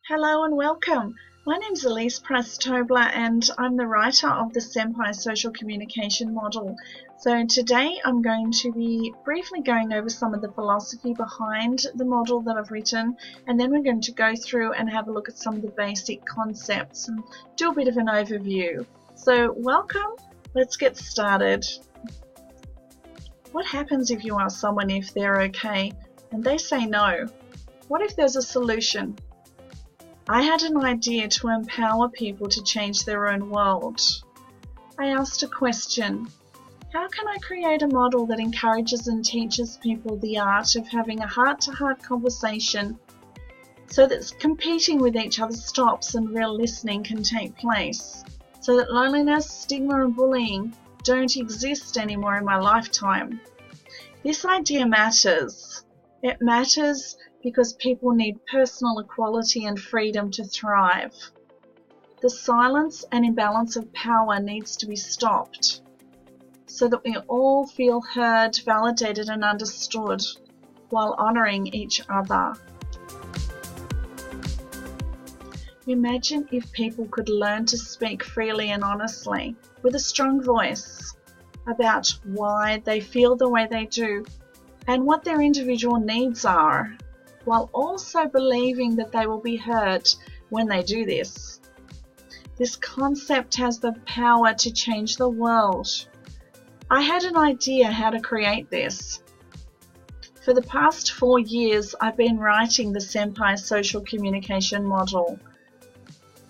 Hello and welcome. My name is Alyse Price-Tobler and I'm the writer of the SEMPi social communication model. So today I'm going to be briefly going over some of the philosophy behind the model that I've written, and then we're going to go through and have a look at some of the basic concepts and do a bit of an overview. So welcome, let's get started. What happens if you ask someone if they're okay and they say no? What if there's a solution? I had an idea to empower people to change their own world. I asked a question: how can I create a model that encourages and teaches people the art of having a heart-to-heart conversation so that competing with each other stops and real listening can take place, so that loneliness, stigma and bullying don't exist anymore in my lifetime? This idea matters. It matters because people need personal equality and freedom to thrive. The silence and imbalance of power needs to be stopped so that we all feel heard, validated and understood while honouring each other. Imagine if people could learn to speak freely and honestly with a strong voice about why they feel the way they do and what their individual needs are, while also believing that they will be heard when they do this. This concept has the power to change the world. I had an idea how to create this. For the past 4 years, I've been writing the SEMPi social communication model.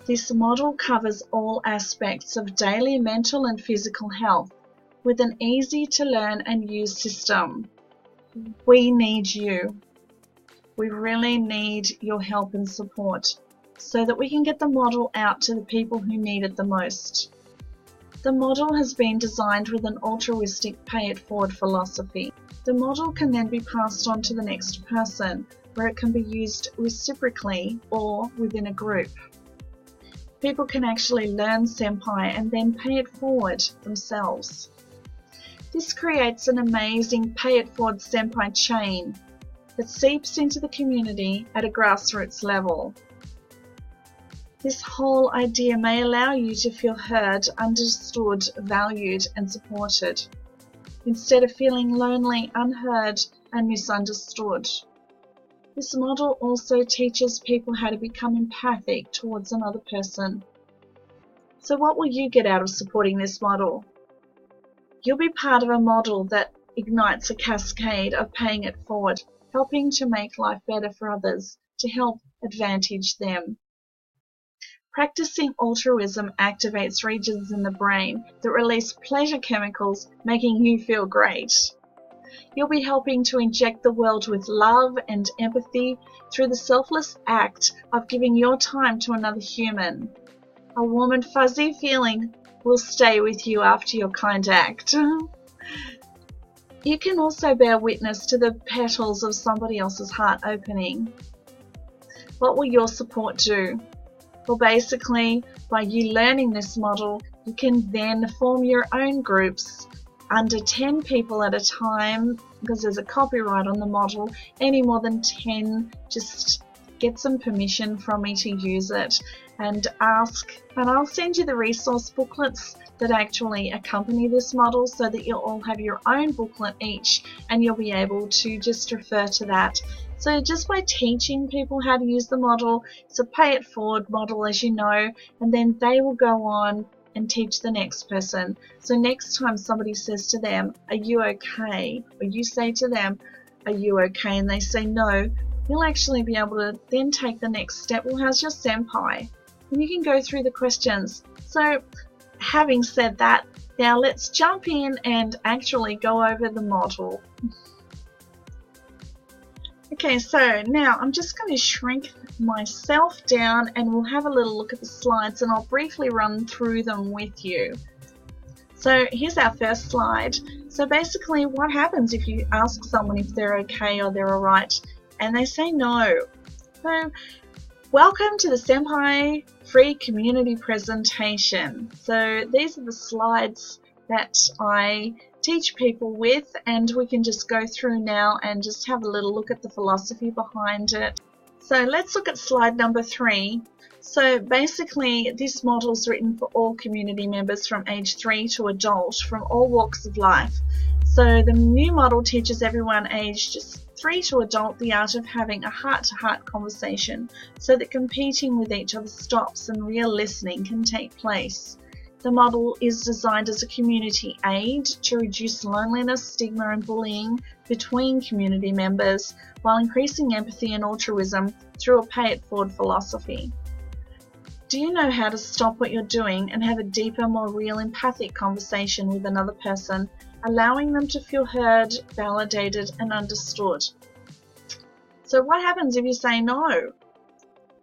This model covers all aspects of daily mental and physical health with an easy to learn and use system. We need you. We really need your help and support so that we can get the model out to the people who need it the most. The model has been designed with an altruistic pay-it-forward philosophy. The model can then be passed on to the next person, where it can be used reciprocally or within a group. People can actually learn SEMPi and then pay it forward themselves. This creates an amazing pay-it-forward SEMPi chain that seeps into the community at a grassroots level. This whole idea may allow you to feel heard, understood, valued and supported, instead of feeling lonely, unheard and misunderstood. This model also teaches people how to become empathic towards another person. So what will you get out of supporting this model? You'll be part of a model that ignites a cascade of paying it forward, helping to make life better for others, to help advantage them. Practicing altruism activates regions in the brain that release pleasure chemicals, making you feel great. You'll be helping to inject the world with love and empathy through the selfless act of giving your time to another human. A warm and fuzzy feeling will stay with you after your kind act. You can also bear witness to the petals of somebody else's heart opening. What will your support do? Well, basically, by you learning this model, you can then form your own groups under 10 people at a time, because there's a copyright on the model. Any more than 10, just get some permission from me to use it and ask, and I'll send you the resource booklets that actually accompany this model so that you'll all have your own booklet each and you'll be able to just refer to that. So just by teaching people how to use the model, it's a pay it forward model, as you know, and then they will go on and teach the next person. So next time somebody says to them, "Are you okay?" or you say to them, "Are you okay?" and they say no, you'll actually be able to then take the next step. Well, how's your SEMPi? And you can go through the questions. So having said that, now let's jump in and actually go over the model. Okay, so now I'm just going to shrink myself down and we'll have a little look at the slides and I'll briefly run through them with you. So here's our first slide. So basically what happens if you ask someone if they're okay or they're alright and they say no? So welcome to the SEMPi free community presentation. So these are the slides that I teach people with, and we can just go through now and just have a little look at the philosophy behind it. So let's look at slide number 3. So basically this model is written for all community members from age 3 to adult from all walks of life. So the new model teaches everyone aged 3 to adult the art of having a heart-to-heart conversation so that competing with each other stops and real listening can take place. The model is designed as a community aid to reduce loneliness, stigma and bullying between community members while increasing empathy and altruism through a pay-it-forward philosophy. Do you know how to stop what you're doing and have a deeper, more real, empathic conversation with another person, allowing them to feel heard, validated and understood? So what happens if you say no?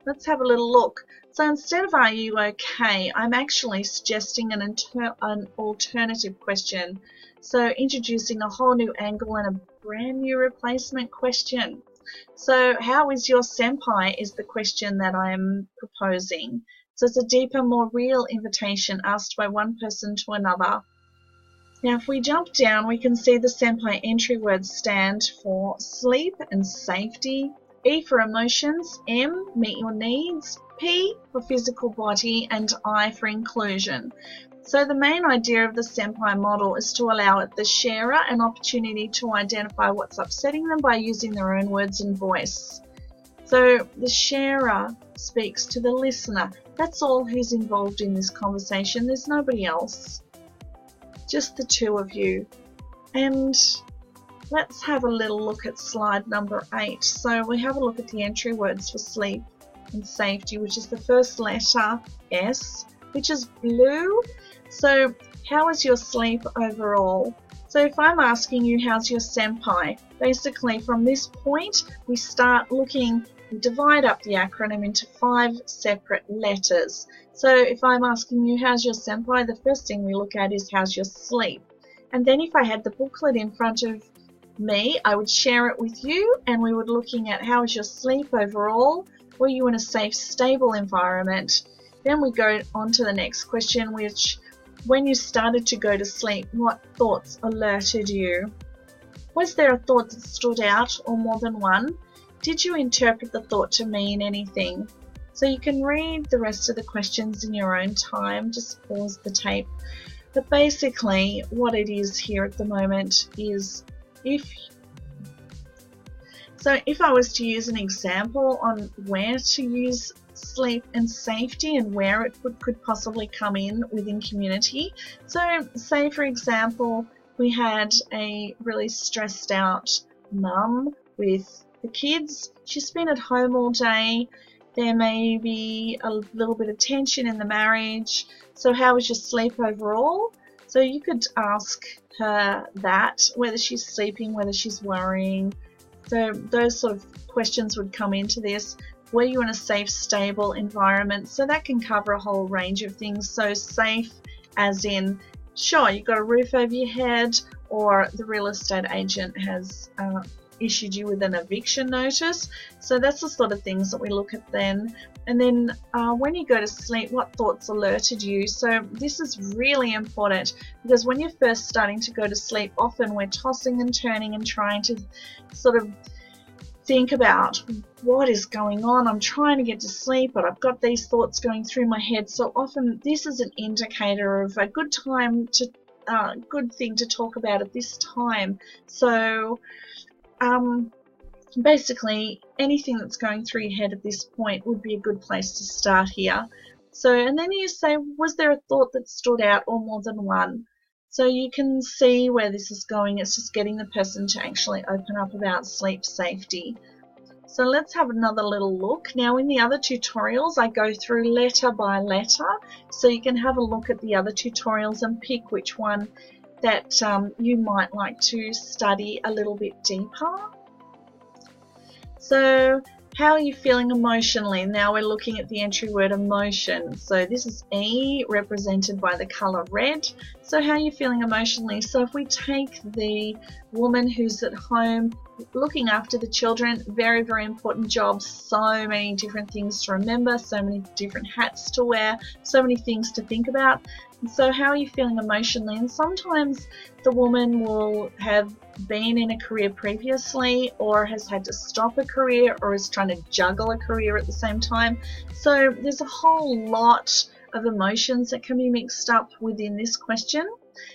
Let's have a little look. So instead of "Are you okay?" I'm actually suggesting an alternative question. So introducing a whole new angle and a brand new replacement question. So how is your SEMPi is the question that I'm proposing. So it's a deeper, more real invitation asked by one person to another. Now if we jump down, we can see the SEMPi entry words stand for sleep and safety, E for emotions, M, meet your needs, P for physical body, and I for inclusion. So the main idea of the SEMPi model is to allow the sharer an opportunity to identify what's upsetting them by using their own words and voice. So the sharer speaks to the listener. That's all who's involved in this conversation. There's nobody else. Just the two of you. And let's have a little look at slide number 8. So we have a look at the entry words for sleep and safety, which is the first letter S, which is blue. So how is your sleep overall? So if I'm asking you how's your SEMPi, basically from this point we start looking, we divide up the acronym into 5 separate letters. So if I'm asking you how's your SEMPi, the first thing we look at is how's your sleep. And then if I had the booklet in front of me, I would share it with you and we would looking at how is your sleep overall, were you in a safe, stable environment. Then we go on to the next question, which when you started to go to sleep, what thoughts alerted you? Was there a thought that stood out or more than one? Did you interpret the thought to mean anything? So you can read the rest of the questions in your own time, just pause the tape. But basically what it is here at the moment is if I was to use an example on where to use sleep and safety and where it could possibly come in within community. So say for example we had a really stressed out mum with the kids. She's been at home all day. There may be a little bit of tension in the marriage. So how was your sleep overall? So you could ask her that, whether she's sleeping, whether she's worrying. So those sort of questions would come into this. Were you in a safe, stable environment? So that can cover a whole range of things. So safe as in, sure, you've got a roof over your head, or the real estate agent has issued you with an eviction notice. So that's the sort of things that we look at then. And then when you go to sleep, what thoughts alerted you? So this is really important because when you're first starting to go to sleep, often we're tossing and turning and trying to sort of think about what is going on. I'm trying to get to sleep, but I've got these thoughts going through my head. So often this is an indicator of a good time to good thing to talk about at this time. So basically anything that's going through your head at this point would be a good place to start here. So, and then you say, was there a thought that stood out or more than one? So you can see where this is going. It's just getting the person to actually open up about sleep safety. So let's have another little look. Now in the other tutorials I go through letter by letter, so you can have a look at the other tutorials and pick which one that you might like to study a little bit deeper. So how are you feeling emotionally? Now we're looking at the entry word emotion. So this is E, represented by the colour red. So how are you feeling emotionally? So if we take the woman who's at home looking after the children, very, very important job, so many different things to remember, so many different hats to wear, so many things to think about. And so how are you feeling emotionally? And sometimes the woman will have been in a career previously, or has had to stop a career, or is trying to juggle a career at the same time. So there's a whole lot of emotions that can be mixed up within this question.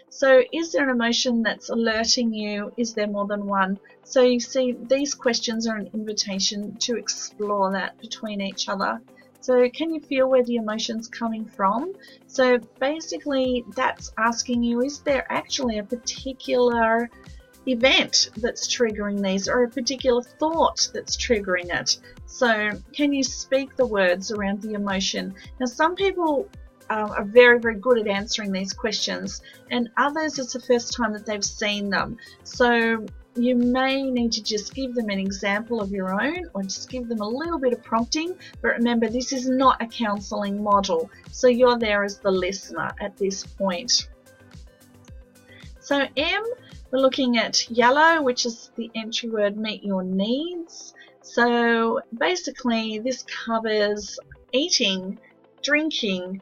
So is there an emotion that's alerting you? Is there more than one? So you see, these questions are an invitation to explore that between each other. So can you feel where the emotion's coming from? So basically that's asking you, is there actually a particular event that's triggering these, or a particular thought that's triggering it? So can you speak the words around the emotion? Now some people are very, very good at answering these questions, and others it's the first time that they've seen them. So you may need to just give them an example of your own, or just give them a little bit of prompting. But remember, this is not a counselling model, so you're there as the listener at this point. So M, we're looking at yellow, which is the entry word, meet your needs. So basically this covers eating, drinking,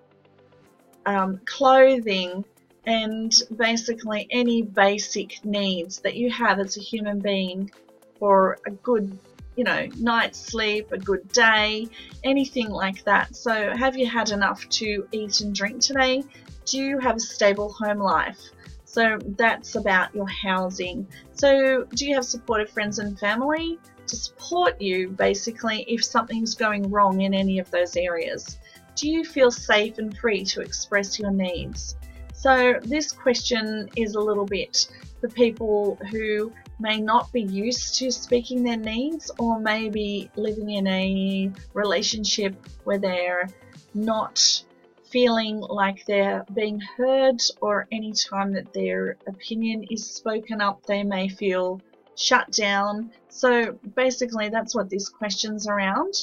clothing, and basically any basic needs that you have as a human being for a good, night's sleep, a good day, anything like that. So have you had enough to eat and drink today? Do you have a stable home life? So that's about your housing. So do you have supportive friends and family to support you basically if something's going wrong in any of those areas? Do you feel safe and free to express your needs? So this question is a little bit for people who may not be used to speaking their needs, or maybe living in a relationship where they're not feeling like they're being heard, or any time that their opinion is spoken up, they may feel shut down. So basically that's what this question's around.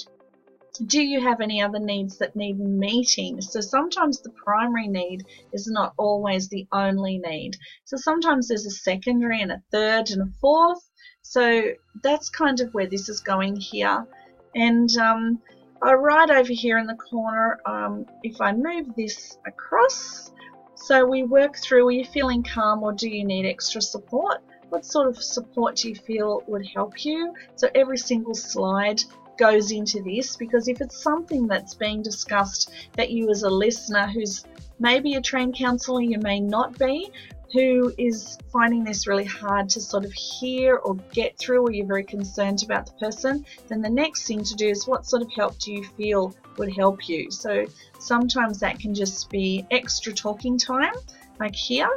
Do you have any other needs that need meeting? So sometimes the primary need is not always the only need. So sometimes there's a secondary and a third and a fourth. So that's kind of where this is going here. And right over here in the corner, if I move this across, so we work through, are you feeling calm or do you need extra support? What sort of support do you feel would help you? So every single slide goes into this, because if it's something that's being discussed that you as a listener who's maybe a trained counsellor, you may not be, who is finding this really hard to sort of hear or get through, or you're very concerned about the person, then the next thing to do is what sort of help do you feel would help you? So sometimes that can just be extra talking time, like here,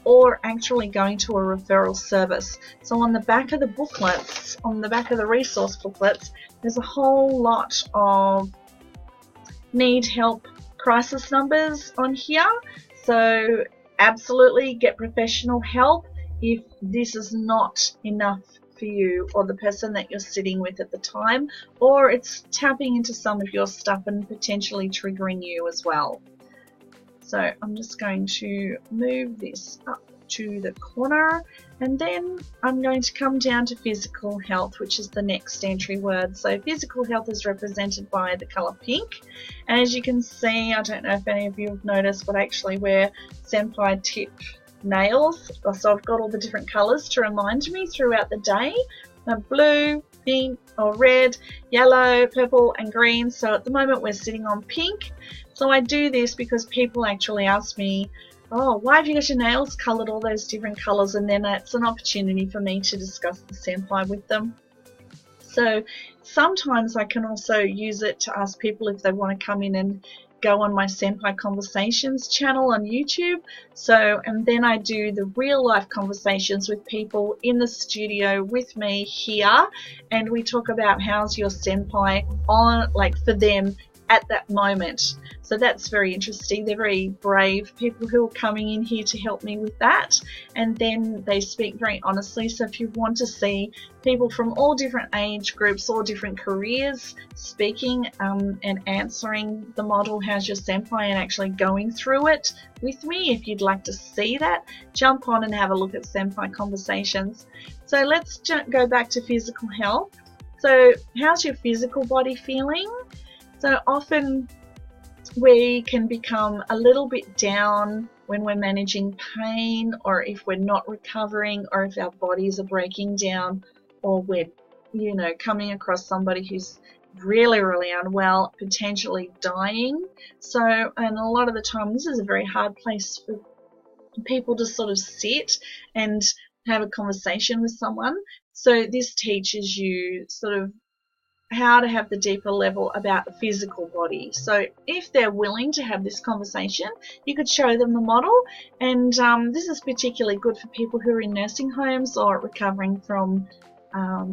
or actually going to a referral service. So on the back of the booklets, on the back of the resource booklets, there's a whole lot of need help crisis numbers on here. So absolutely get professional help if this is not enough for you or the person that you're sitting with at the time, or it's tapping into some of your stuff and potentially triggering you as well. So I'm just going to move this up to the corner, and then I'm going to come down to physical health, which is the next entry word. So physical health is represented by the colour pink, and as you can see, I don't know if any of you have noticed, but I actually wear SEMPi tip nails, so I've got all the different colours to remind me throughout the day. Blue, pink or red, yellow, purple and green. So at the moment we're sitting on pink. So I do this because people actually ask me, oh, why have you got your nails coloured all those different colours? And then it's an opportunity for me to discuss the SEMPi with them. So sometimes I can also use it to ask people if they want to come in and go on my SEMPi Conversations channel on YouTube. So, and then I do the real life conversations with people in the studio with me here, and we talk about how's your SEMPi on, like for them, at that moment. So that's very interesting. They're very brave people who are coming in here to help me with that, and then they speak very honestly. So if you want to see people from all different age groups, all different careers speaking and answering the model How's Your Senpai and actually going through it with me, if you'd like to see that, jump on and have a look at Senpai Conversations. So let's go back to physical health. So how's your physical body feeling? So often we can become a little bit down when we're managing pain, or if we're not recovering, or if our bodies are breaking down, or we're, coming across somebody who's really, really unwell, potentially dying. So, and a lot of the time, this is a very hard place for people to sort of sit and have a conversation with someone. So this teaches you sort of how to have the deeper level about the physical body. So if they're willing to have this conversation, you could show them the model, and this is particularly good for people who are in nursing homes or recovering from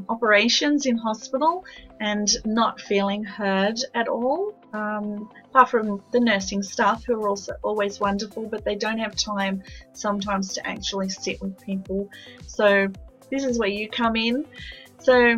operations in hospital and not feeling heard at all, apart from the nursing staff, who are also always wonderful, but they don't have time sometimes to actually sit with people. So this is where you come in. So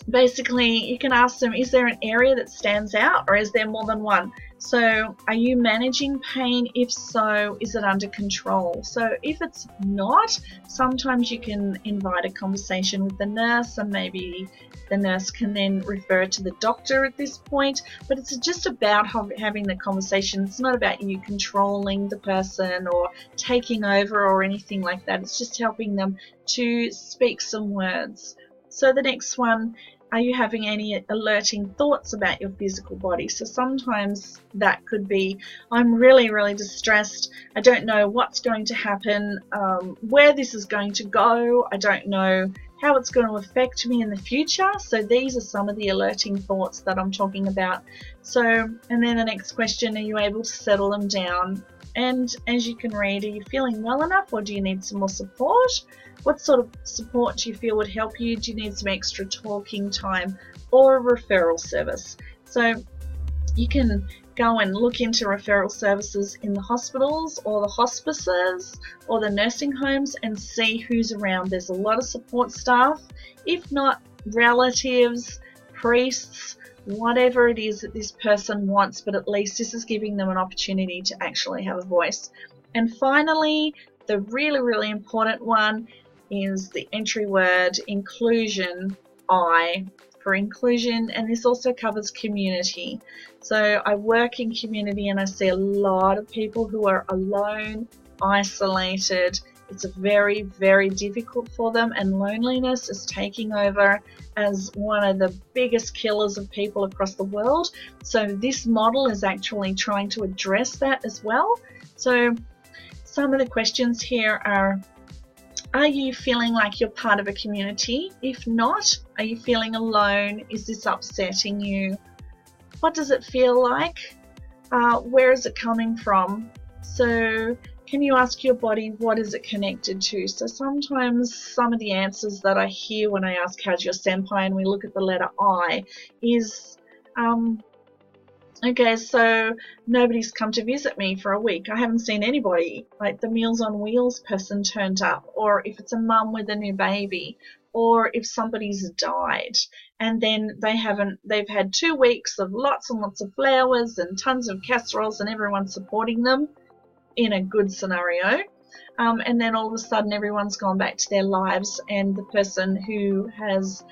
basically, you can ask them, is there an area that stands out, or is there more than one? So are you managing pain? If so, is it under control? So if it's not, sometimes you can invite a conversation with the nurse, and maybe the nurse can then refer to the doctor at this point. But it's just about having the conversation. It's not about you controlling the person or taking over or anything like that. It's just helping them to speak some words. So the next one, are you having any alerting thoughts about your physical body? So sometimes that could be, I'm really, really distressed. I don't know what's going to happen, where this is going to go. I don't know how it's going to affect me in the future. So these are some of the alerting thoughts that I'm talking about. So, and then the next question, are you able to settle them down? And as you can read, are you feeling well enough, or do you need some more support? What sort of support do you feel would help you? Do you need some extra talking time or a referral service? So you can go and look into referral services in the hospitals or the hospices or the nursing homes and see who's around. There's a lot of support staff, if not relatives, priests, whatever it is that this person wants, but at least this is giving them an opportunity to actually have a voice. And finally, the really, really important one is the entry word, inclusion, I, for inclusion, and this also covers community. So I work in community and I see a lot of people who are alone, isolated. It's very, very difficult for them, and loneliness is taking over as one of the biggest killers of people across the world. So this model is actually trying to address that as well. So some of the questions here are you feeling like you're part of a community? If not, are you feeling alone? Is this upsetting you? What does it feel like? Where is it coming from? So can you ask your body, what is it connected to? So sometimes some of the answers that I hear when I ask how's your senpai and we look at the letter I is, okay, so nobody's come to visit me for a week. I haven't seen anybody. Like the Meals on Wheels person turned up, or if it's a mum with a new baby, or if somebody's died and then they've had 2 weeks of lots and lots of flowers and tons of casseroles and everyone's supporting them in a good scenario. And then all of a sudden everyone's gone back to their lives, and the person who has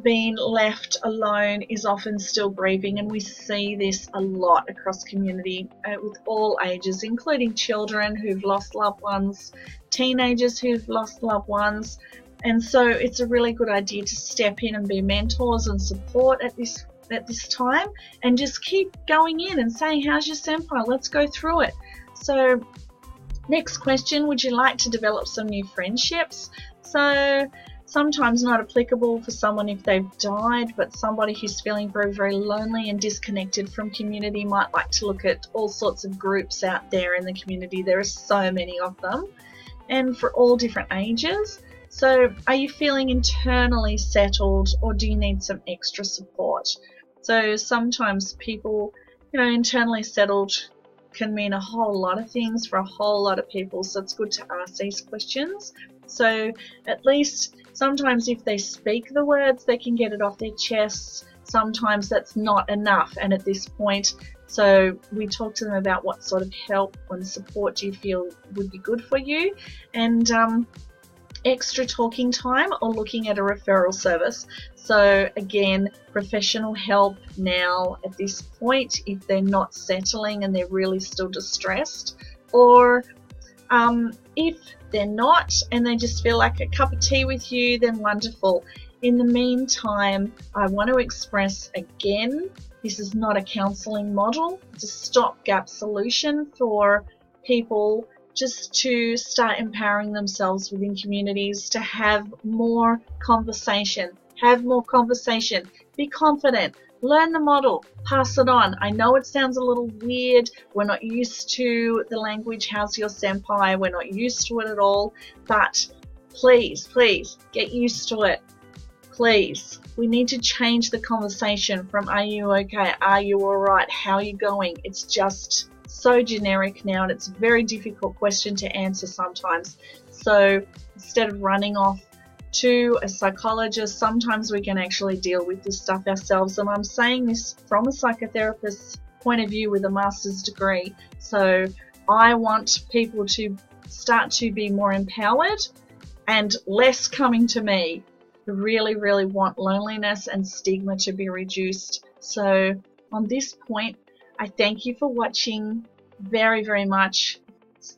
been left alone is often still grieving. And we see this a lot across community with all ages, including children who've lost loved ones, teenagers who've lost loved ones. And so it's a really good idea to step in and be mentors and support at this time, and just keep going in and saying, how's your senpai? Let's go through it. So next question, would you like to develop some new friendships? So sometimes not applicable for someone if they've died, but somebody who's feeling very, very lonely and disconnected from community might like to look at all sorts of groups out there in the community. There are so many of them, and for all different ages. So are you feeling internally settled, or do you need some extra support? So sometimes people, internally settled can mean a whole lot of things for a whole lot of people. So it's good to ask these questions. So at least sometimes if they speak the words, they can get it off their chests. Sometimes that's not enough. And at this point, so we talk to them about what sort of help and support do you feel would be good for you, and extra talking time or looking at a referral service. So again, professional help now at this point if they're not settling and they're really still distressed, or if they're not and they just feel like a cup of tea with you, then wonderful. In the meantime, I want to express again, this is not a counselling model. It's a stopgap solution for people just to start empowering themselves within communities, to have more conversation. Have more conversation. Be confident. Learn the model. Pass it on. I know it sounds a little weird. We're not used to the language, how's your SEMPi? We're not used to it at all. But please, please, get used to it. Please. We need to change the conversation from are you okay? Are you alright? How are you going? It's just so generic now, and it's a very difficult question to answer sometimes. So instead of running off to a psychologist, sometimes we can actually deal with this stuff ourselves. And I'm saying this from a psychotherapist's point of view with a master's degree. So I want people to start to be more empowered and less coming to me. I really, really want loneliness and stigma to be reduced. So on this point, I thank you for watching very, very much.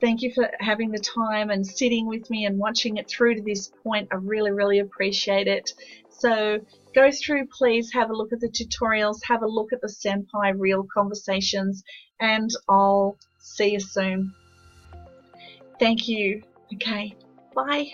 Thank you for having the time and sitting with me and watching it through to this point. I really, really appreciate it. So go through, please have a look at the tutorials, have a look at the SEMPi Real Conversations, and I'll see you soon. Thank you. Okay, bye.